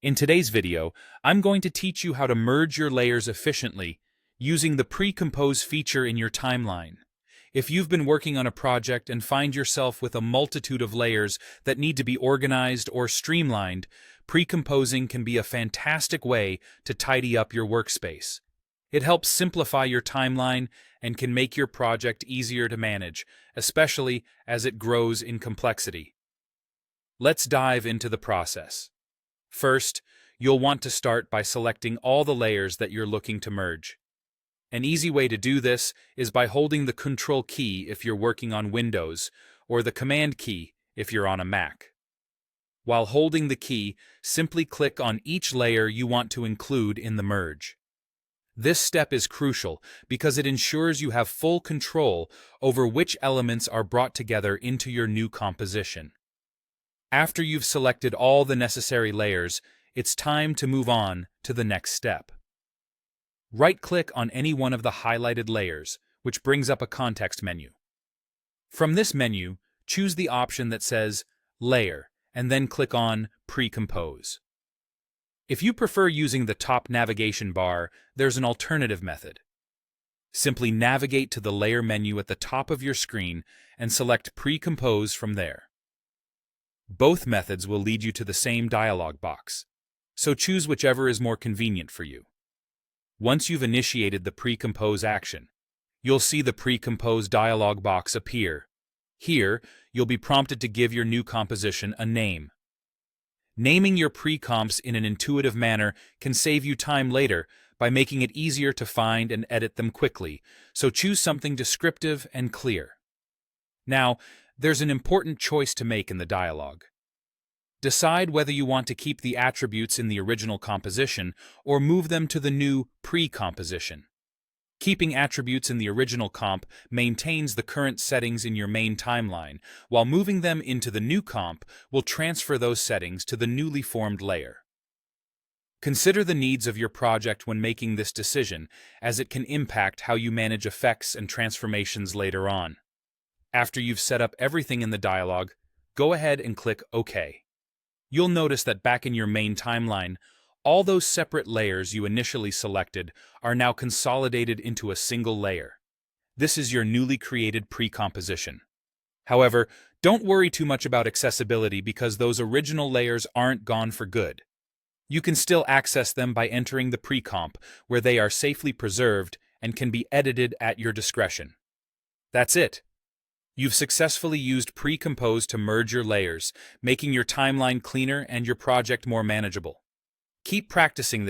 In today's video, I'm going to teach you how to merge your layers efficiently using the pre-compose feature in your timeline. If you've been working on a project and find yourself with a multitude of layers that need to be organized or streamlined, pre-composing can be a fantastic way to tidy up your workspace. It helps simplify your timeline and can make your project easier to manage, especially as it grows in complexity. Let's dive into the process. First, you'll want to start by selecting all the layers that you're looking to merge. An easy way to do this is by holding the Control key if you're working on Windows, or the Command key if you're on a Mac. While holding the key, simply click on each layer you want to include in the merge. This step is crucial because it ensures you have full control over which elements are brought together into your new composition. After you've selected all the necessary layers, it's time to move on to the next step. Right-click on any one of the highlighted layers, which brings up a context menu. From this menu, choose the option that says Layer, and then click on Pre-compose. If you prefer using the top navigation bar, there's an alternative method. Simply navigate to the Layer menu at the top of your screen and select Pre-compose from there. Both methods will lead you to the same dialog box, so choose whichever is more convenient for you. Once you've initiated the pre-compose action, you'll see the pre-compose dialog box appear. Here, you'll be prompted to give your new composition a name. Naming your pre-comps in an intuitive manner can save you time later by making it easier to find and edit them quickly, so choose something descriptive and clear. Now, there's an important choice to make in the dialog. Decide whether you want to keep the attributes in the original composition or move them to the new pre-composition. Keeping attributes in the original comp maintains the current settings in your main timeline, while moving them into the new comp will transfer those settings to the newly formed layer. Consider the needs of your project when making this decision, as it can impact how you manage effects and transformations later on. After you've set up everything in the dialog, go ahead and click OK. You'll notice that back in your main timeline, all those separate layers you initially selected are now consolidated into a single layer. This is your newly created pre-composition. However, don't worry too much about accessibility because those original layers aren't gone for good. You can still access them by entering the pre-comp, where they are safely preserved and can be edited at your discretion. That's it. You've successfully used pre-compose to merge your layers, making your timeline cleaner and your project more manageable. Keep practicing this